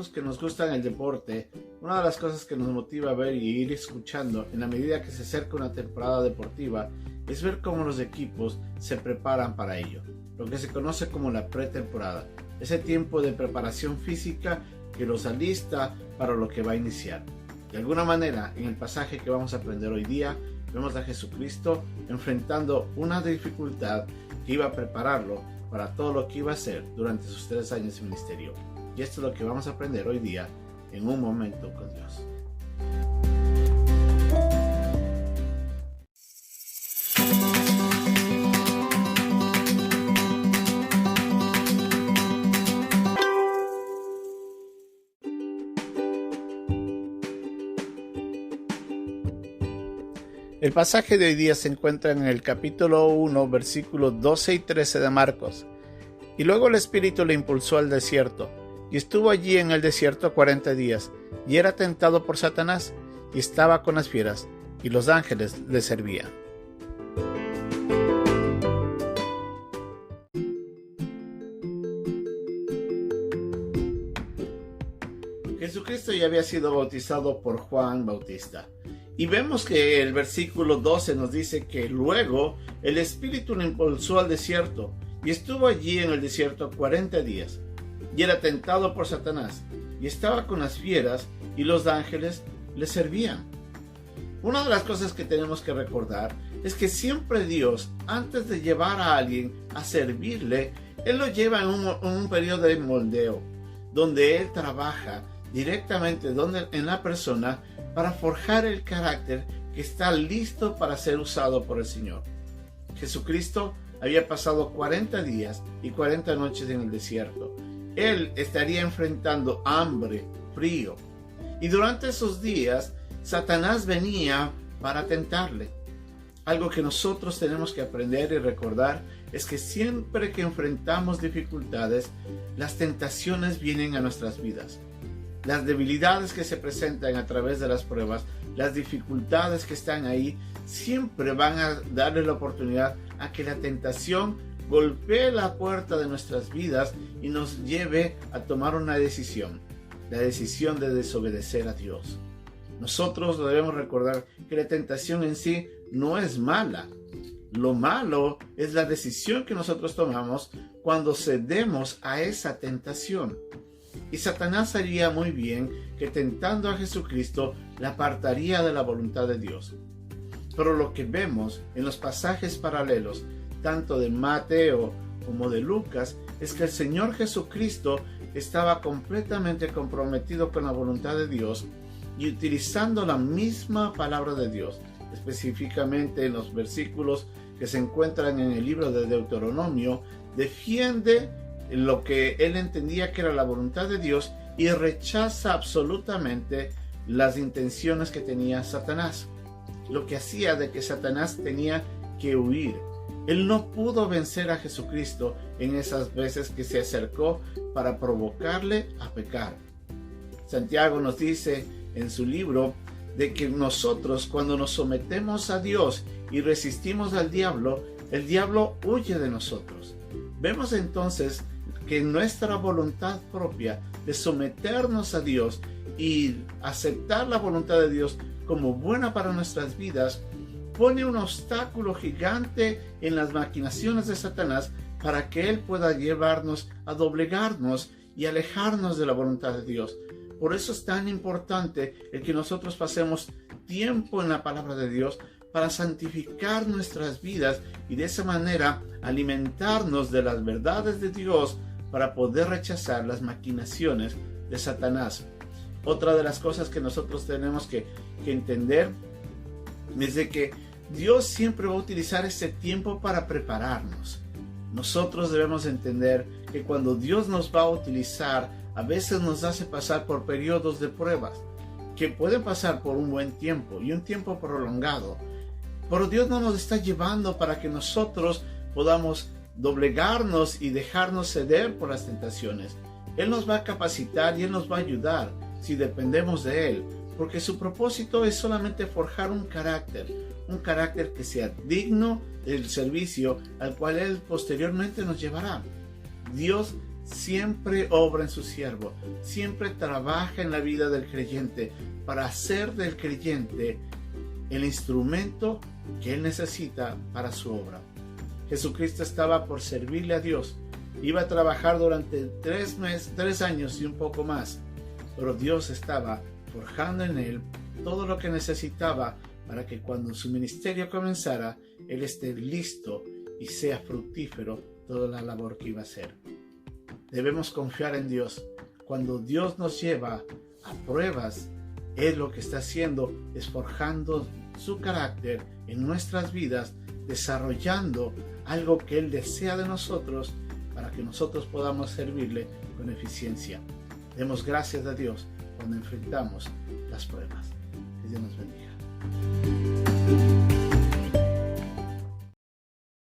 nosotros que nos gustan el deporte, una de las cosas que nos motiva a ver y ir escuchando en la medida que se acerca una temporada deportiva es ver cómo los equipos se preparan para ello, lo que se conoce como la pretemporada, ese tiempo de preparación física que los alista para lo que va a iniciar. De alguna manera, en el pasaje que vamos a aprender hoy día, vemos a Jesucristo enfrentando una dificultad que iba a prepararlo para todo lo que iba a hacer durante sus 3 años de ministerio. Y esto es lo que vamos a aprender hoy día en Un Momento con Dios. El pasaje de hoy día se encuentra en el capítulo 1, versículos 12 y 13 de Marcos. Y luego el Espíritu le impulsó al desierto, y estuvo allí en el desierto 40 días, y era tentado por Satanás, y estaba con las fieras, y los ángeles le servían. Jesucristo ya había sido bautizado por Juan Bautista. Y vemos que el versículo 12 nos dice que luego el Espíritu le impulsó al desierto y estuvo allí en el desierto 40 días y era tentado por Satanás y estaba con las fieras y los ángeles le servían. Una de las cosas que tenemos que recordar es que siempre Dios, antes de llevar a alguien a servirle, Él lo lleva en un periodo de moldeo, donde Él trabaja directamente en la persona para forjar el carácter que está listo para ser usado por el Señor. Jesucristo había pasado 40 días y 40 noches en el desierto. Él estaría enfrentando hambre, frío. Y durante esos días, Satanás venía para tentarle. Algo que nosotros tenemos que aprender y recordar es que siempre que enfrentamos dificultades, las tentaciones vienen a nuestras vidas. Las debilidades que se presentan a través de las pruebas, las dificultades que están ahí, siempre van a darle la oportunidad a que la tentación golpee la puerta de nuestras vidas y nos lleve a tomar una decisión, la decisión de desobedecer a Dios. Nosotros debemos recordar que la tentación en sí no es mala. Lo malo es la decisión que nosotros tomamos cuando cedemos a esa tentación. Y Satanás sabía muy bien que tentando a Jesucristo le apartaría de la voluntad de Dios. Pero lo que vemos en los pasajes paralelos, tanto de Mateo como de Lucas, es que el Señor Jesucristo estaba completamente comprometido con la voluntad de Dios y utilizando la misma palabra de Dios, específicamente en los versículos que se encuentran en el libro de Deuteronomio, defiende lo que él entendía que era la voluntad de Dios y rechaza absolutamente las intenciones que tenía Satanás, lo que hacía de que Satanás tenía que huir. Él no pudo vencer a Jesucristo en esas veces que se acercó para provocarle a pecar. Santiago nos dice en su libro de que nosotros, cuando nos sometemos a Dios y resistimos al diablo, el diablo huye de nosotros. Vemos entonces que nuestra voluntad propia de someternos a Dios y aceptar la voluntad de Dios como buena para nuestras vidas pone un obstáculo gigante en las maquinaciones de Satanás para que él pueda llevarnos a doblegarnos y alejarnos de la voluntad de Dios. Por eso es tan importante el que nosotros pasemos tiempo en la palabra de Dios para santificar nuestras vidas y de esa manera alimentarnos de las verdades de Dios para poder rechazar las maquinaciones de Satanás. Otra de las cosas que nosotros tenemos que entender es de que Dios siempre va a utilizar este tiempo para prepararnos. Nosotros debemos entender que cuando Dios nos va a utilizar, a veces nos hace pasar por periodos de pruebas, que pueden pasar por un buen tiempo y un tiempo prolongado. Pero Dios no nos está llevando para que nosotros podamos doblegarnos y dejarnos ceder por las tentaciones. Él nos va a capacitar y Él nos va a ayudar si dependemos de Él, porque su propósito es solamente forjar un carácter que sea digno del servicio al cual Él posteriormente nos llevará. Dios siempre obra en su siervo, siempre trabaja en la vida del creyente para hacer del creyente el instrumento que él necesita para su obra. Jesucristo estaba por servirle a Dios. Iba a trabajar durante 3 años y un poco más, pero Dios estaba forjando en él todo lo que necesitaba para que cuando su ministerio comenzara, él esté listo y sea fructífero toda la labor que iba a hacer. Debemos confiar en Dios. Cuando Dios nos lleva a pruebas, Él lo que está haciendo es forjando su carácter en nuestras vidas, desarrollando algo que Él desea de nosotros para que nosotros podamos servirle con eficiencia. Demos gracias a Dios cuando enfrentamos las pruebas. Que Dios nos bendiga.